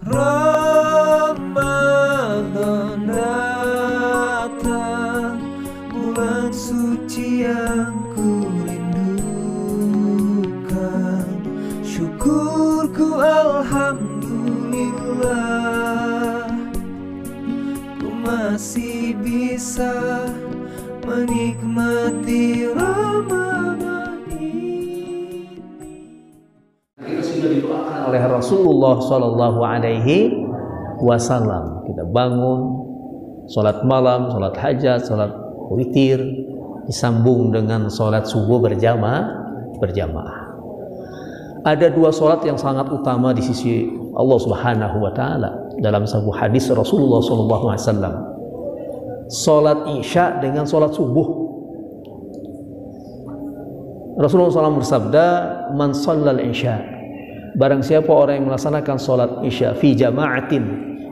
Ramadan datang, bulan suci yang ku rindukan. Syukurku alhamdulillah, ku masih bisa menikmati Ramadan ini. Kita sudah didoakan oleh Rasulullah Shallallahu Alaihi Wasallam. Kita bangun, sholat malam, sholat hajat, sholat witir, disambung dengan sholat subuh berjamaah. Ada dua sholat yang sangat utama di sisi Allah Subhanahu Wa Taala dalam sebuah hadis Rasulullah Shallallahu Alaihi Wasallam. Sholat isya dengan sholat subuh. Rasulullah SAW bersabda, "Man shallal isya." Barang siapa orang yang melaksanakan sholat isya fi jama'atin,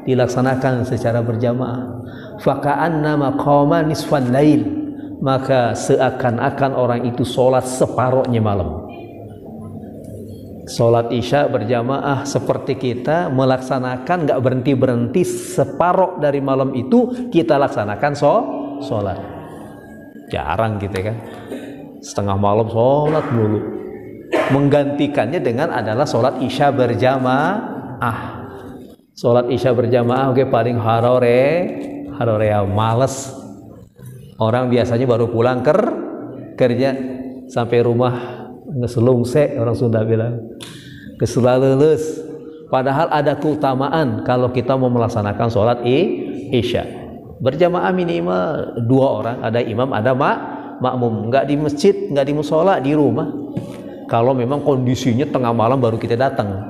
dilaksanakan secara berjamaah, faka'annama qama nisfal lail, maka seakan-akan orang itu sholat separohnya malam. Sholat isya berjamaah seperti kita melaksanakan nggak berhenti-berhenti separoh dari malam itu kita laksanakan sholat. Jarang gitu kan, setengah malam sholat dulu. Menggantikannya dengan adalah sholat isya berjamaah. Sholat isya berjamaah oke, paling harore males. Orang biasanya baru pulang kerja sampai rumah ngeselungsek, orang Sunda bilang keselaleles. Padahal ada keutamaan kalau kita mau melaksanakan sholat isya berjamaah minimal 2 orang, ada imam ada makmum, nggak di masjid, nggak di musola, di rumah. Kalau memang kondisinya tengah malam baru kita datang,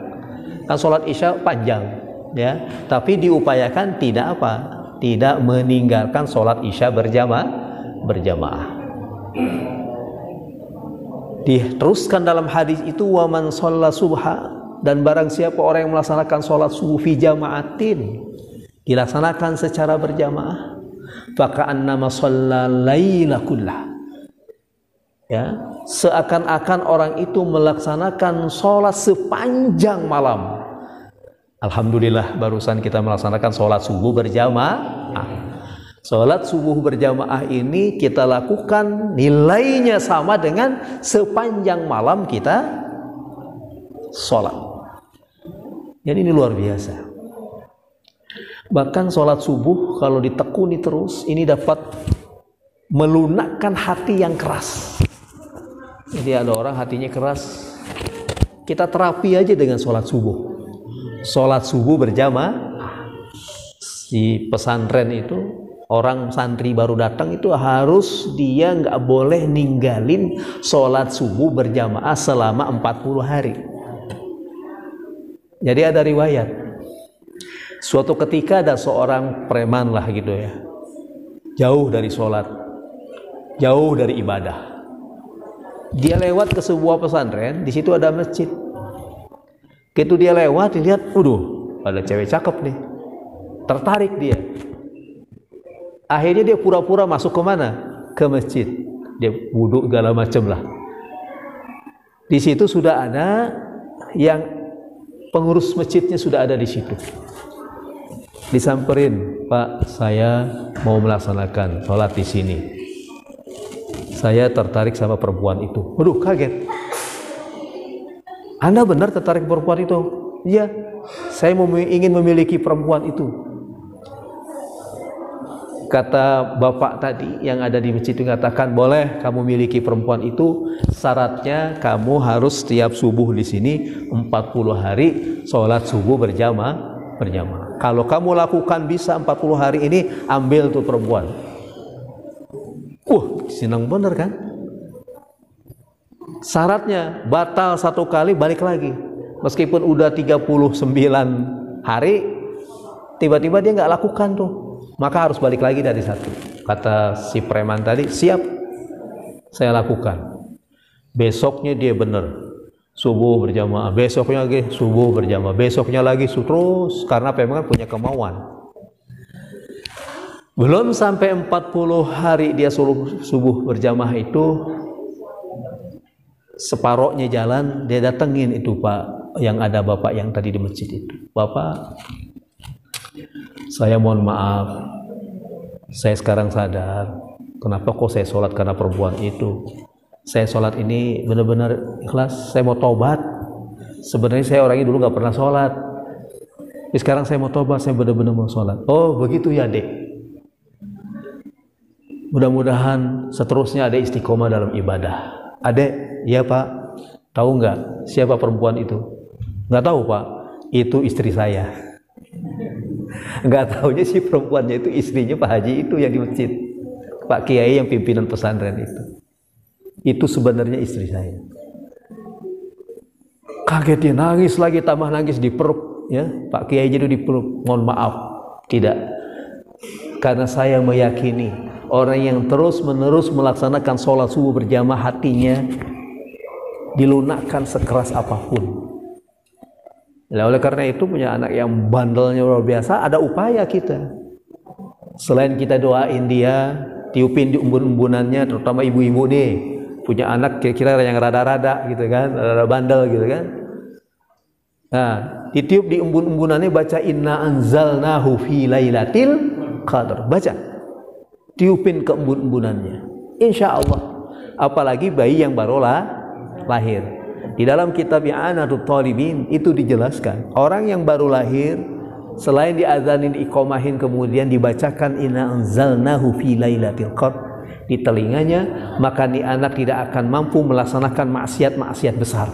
kan sholat isya panjang ya, tapi diupayakan tidak meninggalkan sholat isya berjamaah. Diteruskan dalam hadis itu, wa man shalla subha, dan barang siapa orang yang melaksanakan sholat subuh fi jama'atin, dilaksanakan secara berjamaah, faka'annama shalla laila kullah, ya, seakan-akan orang itu melaksanakan sholat sepanjang malam. Alhamdulillah barusan kita melaksanakan sholat subuh berjamaah. Sholat subuh berjamaah ini kita lakukan nilainya sama dengan sepanjang malam kita sholat. Jadi ini luar biasa. Bahkan sholat subuh kalau ditekuni terus, ini dapat melunakkan hati yang keras. Jadi ada orang hatinya keras, kita terapi aja dengan sholat subuh. Sholat subuh berjamaah. Di pesantren itu, orang santri baru datang itu harus dia nggak boleh ninggalin sholat subuh berjamaah selama 40 hari. Jadi ada riwayat, suatu ketika ada seorang preman lah gitu ya, jauh dari sholat, jauh dari ibadah. Dia lewat ke sebuah pesantren, di situ ada masjid. Begitu dia lewat, dilihat, ada cewek cakep nih, tertarik dia. Akhirnya dia pura-pura masuk ke mana? Ke masjid. Dia wudhu segala macam lah. Di situ sudah ada yang pengurus masjidnya, sudah ada di situ. Disamperin, "Pak, saya mau melaksanakan sholat di sini. Saya tertarik sama perempuan itu." Waduh, kaget. "Anda benar tertarik perempuan itu?" "Iya, saya ingin memiliki perempuan itu." Kata bapak tadi yang ada di masjid itu, mengatakan, "Boleh kamu miliki perempuan itu, syaratnya kamu harus setiap subuh di sini 40 hari sholat subuh berjamaah. Kalau kamu lakukan bisa 40 hari ini, ambil tuh perempuan." Senang bener kan? Syaratnya batal 1 kali, balik lagi. Meskipun udah 39 hari, tiba-tiba dia nggak lakukan tuh, maka harus balik lagi dari 1. Kata si preman tadi, "Siap, saya lakukan." Besoknya dia benar, subuh berjamaah, besoknya lagi subuh berjamaah, besoknya lagi terus, karena memang punya kemauan. Belum sampai 40 hari dia subuh berjamaah itu, separohnya jalan dia datengin itu, "Pak, yang ada bapak yang tadi di masjid itu. Bapak, saya mohon maaf, saya sekarang sadar kenapa kok saya sholat karena perempuan itu. Saya sholat ini benar-benar ikhlas, saya mau tobat. Sebenarnya saya orangnya dulu nggak pernah sholat, tapi sekarang saya mau tobat, saya benar-benar mau sholat. Oh begitu ya dek, mudah-mudahan seterusnya ada istiqomah dalam ibadah. Adek, ya pak, tahu nggak siapa perempuan itu? Nggak tahu pak, itu istri saya. Nggak tahunya si perempuannya itu istrinya Pak Haji itu yang di masjid, Pak Kiai yang pimpinan pesantren itu sebenarnya istri saya. Kaget dia, nangis lagi, tambah nangis, dipeluk ya, Pak Kiai jadi dipeluk. Mohon maaf, tidak, karena saya meyakini orang yang terus-menerus melaksanakan sholat subuh berjamaah hatinya dilunakkan sekeras apapun. Nah, oleh karena itu punya anak yang bandelnya luar biasa, ada upaya kita. Selain kita doain dia, tiupin di umbun-umbunannya, terutama ibu-ibu nih, punya anak kira-kira yang rada-rada gitu kan, rada bandel gitu kan. Nah, ditiup di umbun-umbunannya, baca inna anzalnahu fi lailatil qadar, baca. Tiupin ke embun-embunannya, insya Allah. Apalagi bayi yang baru lahir. Di dalam kitab I'anatul Talibin itu dijelaskan, orang yang baru lahir selain diazanin, iqomahin, kemudian dibacakan inna anzalnahu fi lailatil qadar di telinganya, maka ni anak tidak akan mampu melaksanakan maksiat-maksiat besar.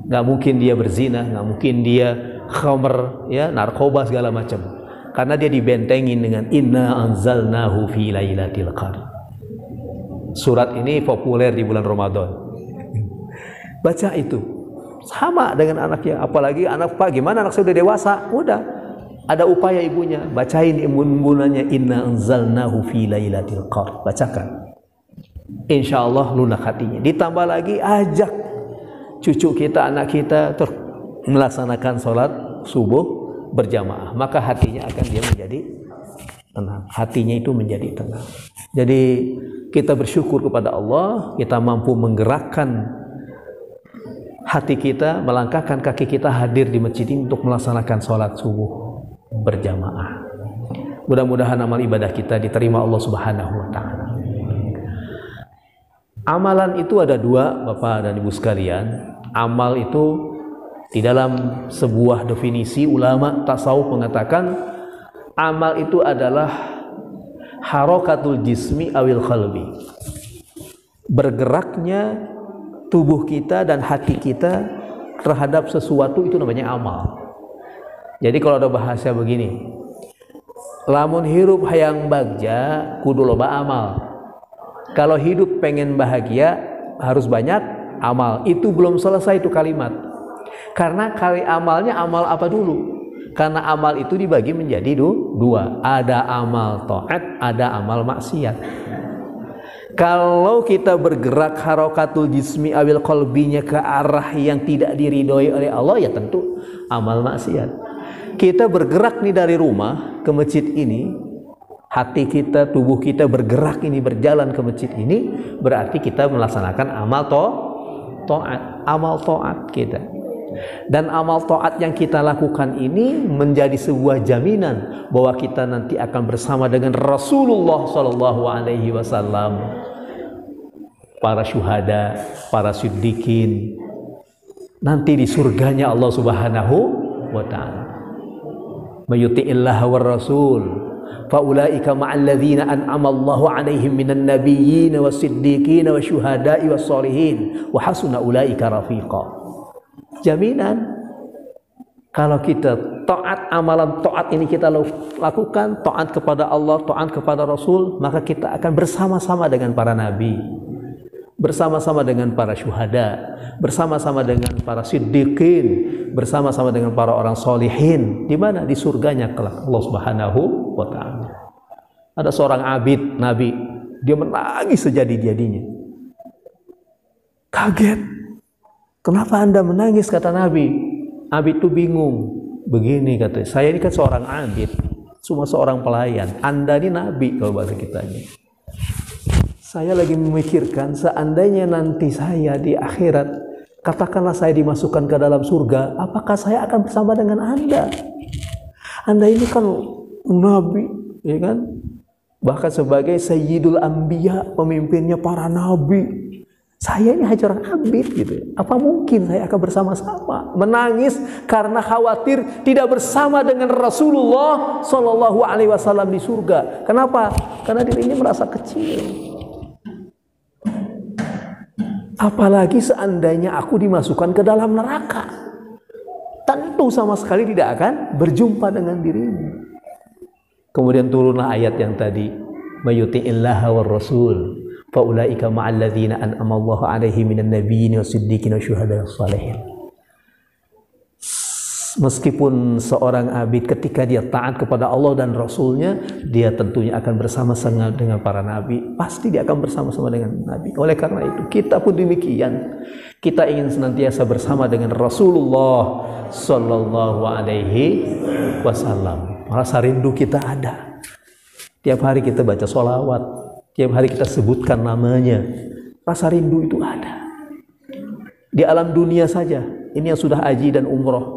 Nggak mungkin dia berzina, nggak mungkin dia khamr, ya, narkoba segala macam. Karena dia dibentengin dengan inna anzalnahu fi lailatil qadar. Surat ini populer di bulan Ramadan. Baca itu. Sama dengan anaknya, apalagi anak Pak, gimana anak saya udah dewasa? Udah. Ada upaya ibunya, bacain imbun-imbunannya inna anzalnahu fi lailatil qadar. Bacakan. Insya Allah lunak hatinya. Ditambah lagi ajak cucu kita, anak kita melaksanakan sholat subuh berjamaah, maka hatinya akan dia menjadi tenang. Hatinya itu menjadi tenang. Jadi kita bersyukur kepada Allah, kita mampu menggerakkan hati kita, melangkahkan kaki kita hadir di masjid ini untuk melaksanakan sholat subuh berjamaah. Mudah-mudahan amal ibadah kita diterima Allah Subhanahu wa ta'ala. Amalan itu ada dua, Bapak dan Ibu sekalian. Amal itu di dalam sebuah definisi ulama tasawuf mengatakan amal itu adalah harokatul jismi awil qalbi, bergeraknya tubuh kita dan hati kita terhadap sesuatu, itu namanya amal. Jadi kalau ada bahasa begini, lamun hirup hayang bagja kudu loba amal. Kalau hidup pengen bahagia harus banyak amal. Itu belum selesai itu kalimat. Karena kali amalnya amal apa dulu? Karena amal itu dibagi menjadi dua. Ada amal taat, ada amal maksiat. Kalau kita bergerak harokatul jismi awil qalbinya ke arah yang tidak diridhoi oleh Allah, ya tentu amal maksiat. Kita bergerak nih dari rumah ke masjid ini, hati kita, tubuh kita bergerak ini, berjalan ke masjid ini, berarti kita melaksanakan amal taat, amal taat kita. Dan amal taat yang kita lakukan ini menjadi sebuah jaminan bahwa kita nanti akan bersama dengan Rasulullah Shallallahu Alaihi Wasallam, para syuhada, para siddiqin, nanti di surganya Allah Subhanahu wa ta'ala. Mayuti'illaha war rasul faulaika ma'al ladzina an'ama Allahu 'alaihim minan nabiyyin wasiddiqin wasyuhada'i wassalihin wa hasuna ulaika rafiqa. Jaminan kalau kita taat, amalan taat ini kita lakukan, taat kepada Allah, taat kepada Rasul, maka kita akan bersama-sama dengan para nabi, bersama-sama dengan para syuhada, bersama-sama dengan para siddiqin, bersama-sama dengan para orang solihin. Di mana? Di surganya kelak Allah Subhanahu wa ta'ala. Ada seorang abid nabi, dia menangis sejadi-jadinya. Kaget. Kenapa Anda menangis, kata Nabi. Abid itu bingung. Begini katanya, saya ini kan seorang abid, cuma seorang pelayan. Anda ini nabi kalau bahasa kitanya. Saya lagi memikirkan seandainya nanti saya di akhirat Katakanlah saya dimasukkan ke dalam surga, apakah saya akan bersama dengan Anda? Anda ini kan nabi, ya kan? Bahkan sebagai Sayyidul Anbiya, pemimpinnya para nabi. Saya ini hanya orang abid gitu. Apa mungkin saya akan bersama-sama? Menangis karena khawatir tidak bersama dengan Rasulullah Shallallahu Alaihi Wasallam di surga. Kenapa? Karena dirinya merasa kecil. Apalagi seandainya aku dimasukkan ke dalam neraka, tentu sama sekali tidak akan berjumpa dengan dirinya. Kemudian turunlah ayat yang tadi, mayuti'illaha war rasul faulaika ma'al ladzina an'ama Allahu 'alaihim minan nabiyyin wasiddiqin wasyuhada'i wassalihin. Meskipun seorang abid ketika dia taat kepada Allah dan Rasulnya, dia tentunya akan bersama-sama dengan para nabi. Pasti dia akan bersama-sama dengan nabi. Oleh karena itu, kita pun demikian. Kita ingin senantiasa bersama dengan Rasulullah Sallallahu Alaihi Wasallam. Rasa rindu kita ada. Tiap hari kita baca sholawat, tiap hari kita sebutkan namanya. Rasa rindu itu ada. Di alam dunia saja, ini yang sudah haji dan umroh.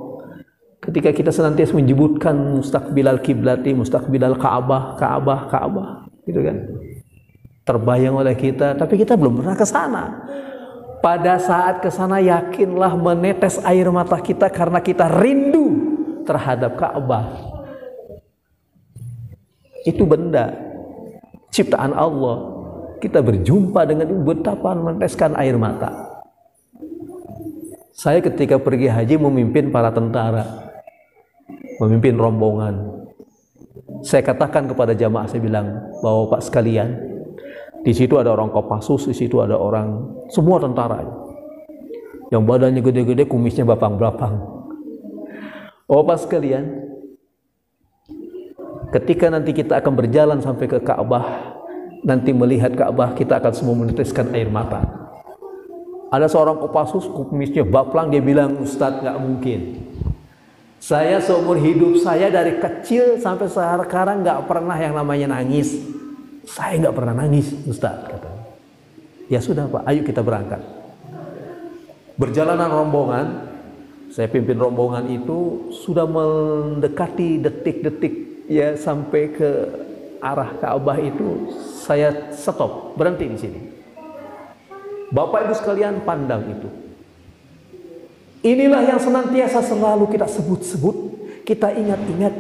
Ketika kita senantiasa menyebutkan mustaqbilal kiblati, mustaqbilal Ka'bah, Ka'bah, Ka'bah, gitu kan? Terbayang oleh kita, tapi kita belum pernah ke sana. Pada saat ke sana, yakinlah menetes air mata kita karena kita rindu terhadap Ka'bah. Itu benda ciptaan Allah. Kita berjumpa dengan betapa meneteskan air mata. Saya ketika pergi haji memimpin para tentara, memimpin rombongan. Saya katakan kepada jamaah, saya bilang, Bapak sekalian, di situ ada orang Kopassus, di situ ada orang, semua tentara, yang badannya gede-gede, kumisnya bapang-bapang. Bapak sekalian, ketika nanti kita akan berjalan sampai ke Ka'bah, nanti melihat Ka'bah, kita akan semua meneteskan air mata. Ada seorang Kopassus, kumisnya baplang, dia bilang, Ustadz, nggak mungkin. Saya seumur hidup saya dari kecil sampai sekarang nggak pernah yang namanya nangis. Saya nggak pernah nangis, Ustadz, kata. Ya sudah Pak, ayo kita berangkat. Berjalanan rombongan, saya pimpin rombongan itu sudah mendekati detik-detik ya sampai ke arah Ka'bah itu, saya stop, berhenti di sini. Bapak Ibu sekalian, pandang itu. Inilah yang senantiasa selalu kita sebut-sebut, kita ingat-ingat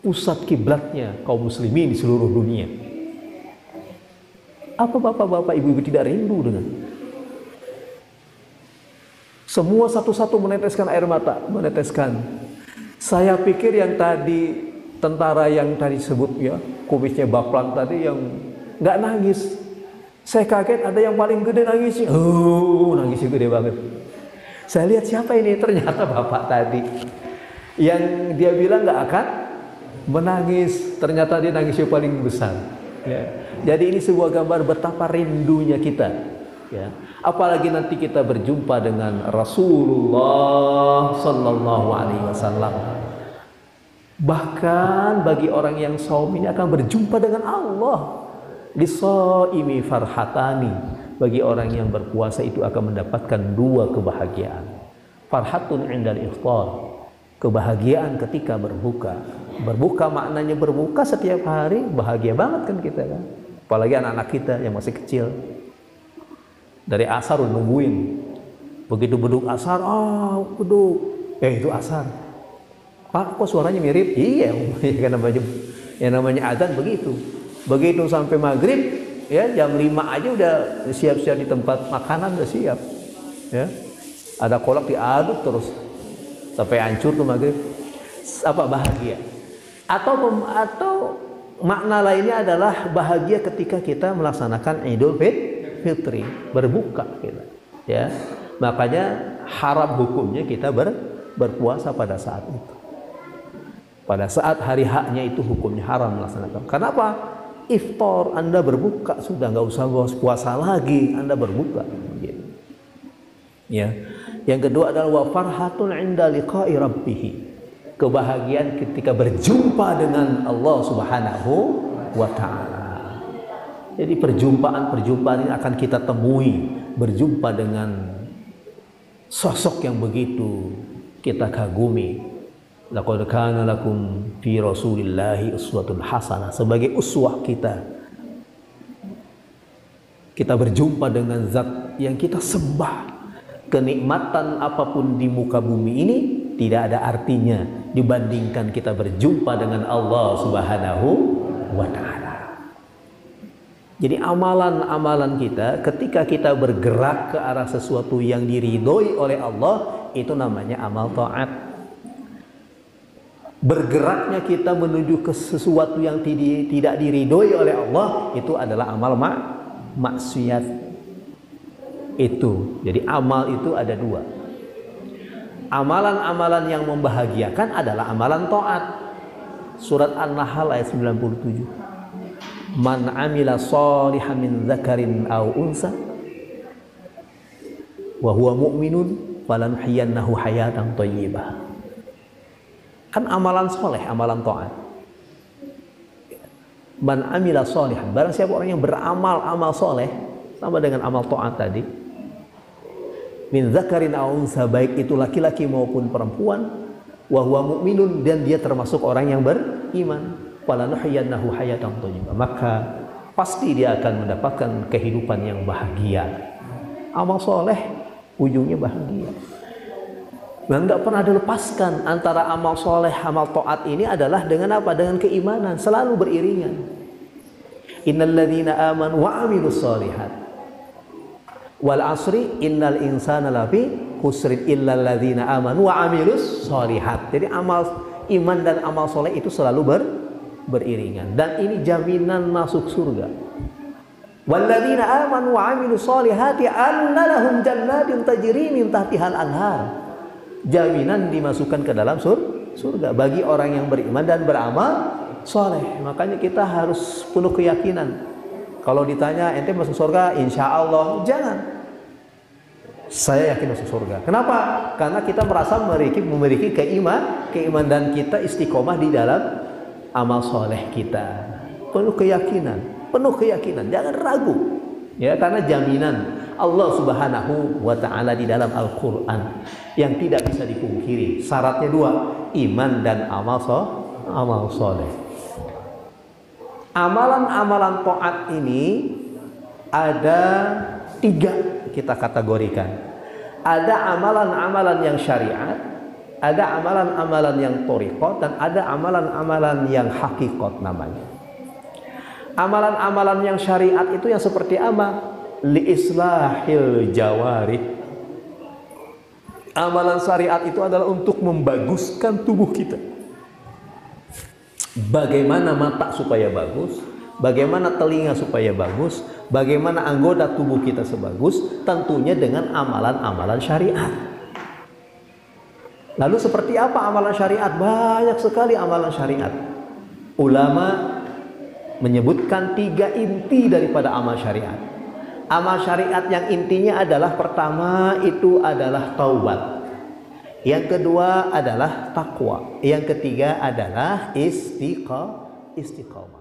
pusat kiblatnya kaum muslimin di seluruh dunia. Apa bapak-bapak, ibu-ibu tidak rindu dengan? Semua satu-satu meneteskan air mata, meneteskan. Saya pikir yang tadi, tentara yang tadi sebut ya, kumisnya baplang tadi yang nggak nangis. Saya kaget ada yang paling gede nangisnya. Oh, nangisnya gede banget. Saya lihat siapa ini, ternyata bapak tadi yang dia bilang nggak akan menangis, ternyata dia nangisnya paling besar. Ya. Jadi ini sebuah gambar betapa rindunya kita. Ya. Apalagi nanti kita berjumpa dengan Rasulullah Sallallahu Alaihi Wasallam. Bahkan bagi orang yang saum ini akan berjumpa dengan Allah. Lisaimi farhatani. Bagi orang yang berpuasa itu akan mendapatkan dua kebahagiaan. Farhatun indal iftar, kebahagiaan ketika berbuka. Berbuka maknanya berbuka setiap hari, bahagia banget kan kita kan. Apalagi anak-anak kita yang masih kecil. Dari asar udah nungguin. Begitu beduk asar, beduk. Itu asar. Pak, kok suaranya mirip? Iya, kan namanya azan begitu. Begitu sampai maghrib, ya jam 5 aja udah siap-siap di tempat makanan, udah siap. Ya, ada kolak diaduk terus sampai hancur tuh maghrib. Apa bahagia? Atau makna lainnya adalah bahagia ketika kita melaksanakan Idul Fitri, berbuka kita. Ya, makanya haram hukumnya kita berpuasa pada saat itu. Pada saat hari haknya itu hukumnya haram melaksanakan. Kenapa? Iftar, Anda berbuka, sudah nggak usah puasa lagi, Anda berbuka. Ya. Yang kedua adalah wa farhatun 'inda liqa'i rabbih. Kebahagiaan ketika berjumpa dengan Allah Subhanahu wa taala. Jadi perjumpaan ini akan kita temui, berjumpa dengan sosok yang begitu kita kagumi. Laqad kana lakum fi Rasulillahi uswatun hasanah, sebagai uswah kita. Kita berjumpa dengan zat yang kita sembah. Kenikmatan apapun di muka bumi ini tidak ada artinya dibandingkan kita berjumpa dengan Allah Subhanahu wa Ta'ala. Jadi amalan-amalan kita ketika kita bergerak ke arah sesuatu yang diridhoi oleh Allah, itu namanya amal taat. Bergeraknya kita menuju ke sesuatu yang tidak diridhoi oleh Allah, itu adalah amal maksiat. Itu. Jadi amal itu ada dua. Amalan-amalan yang membahagiakan adalah amalan taat. Surat An-Nahl ayat 97. Man amila shalihan min dzakarin aw unsa wa huwa mu'minun falanuhyiyannahu hayatan thayyibah. Kan amalan soleh, amalan taat. Man amila shalihan, barang siapa orang yang beramal amal soleh sama dengan amal taat tadi, min dzakarin aw unsa, baik itu laki-laki maupun perempuan, wa huwa mu'minun, dan dia termasuk orang yang beriman, falanuhyiyannahu hayatan thayyibah, maka pasti dia akan mendapatkan kehidupan yang bahagia. Amal soleh ujungnya bahagia. Dan nggak pernah dilepaskan antara amal soleh, amal taat ini adalah dengan apa? Dengan keimanan, selalu beriringan. Innal ladzina amanu wa amilus shalihat wal asri innal insana lafi khusrin illal ladzina amanu wa amilus shalihat. Jadi amal iman dan amal soleh itu selalu beriringan, dan ini jaminan masuk surga. Walladzina amanu wa amilus shalihati anna lahum jannatin tajri min tahtihal anhar. Jaminan dimasukkan ke dalam surga bagi orang yang beriman dan beramal soleh. Makanya kita harus penuh keyakinan. Kalau ditanya ente masuk surga, insya Allah, jangan. Saya yakin masuk surga. Kenapa? Karena kita merasa memiliki keimanan dan kita istiqomah di dalam amal soleh kita. Penuh keyakinan, jangan ragu. Ya, karena jaminan Allah Subhanahu wa Ta'ala di dalam Al-Quran yang tidak bisa dipungkiri. Syaratnya dua, iman dan amal soleh. Amalan-amalan taat ini ada tiga kita kategorikan. Ada amalan-amalan yang syariat, ada amalan-amalan yang thariqat, dan ada amalan-amalan yang hakikat namanya. Amalan-amalan yang syariat itu yang seperti apa? Li islahil jawarih. Amalan syariat itu adalah untuk membaguskan tubuh kita. Bagaimana mata supaya bagus, bagaimana telinga supaya bagus, bagaimana anggota tubuh kita sebagus, tentunya dengan amalan-amalan syariat. Lalu seperti apa amalan syariat? Banyak sekali amalan syariat. Ulama menyebutkan tiga inti daripada amal syariat. Amal syariat yang intinya adalah, pertama itu adalah taubat, yang kedua adalah takwa, yang ketiga adalah istiqamah.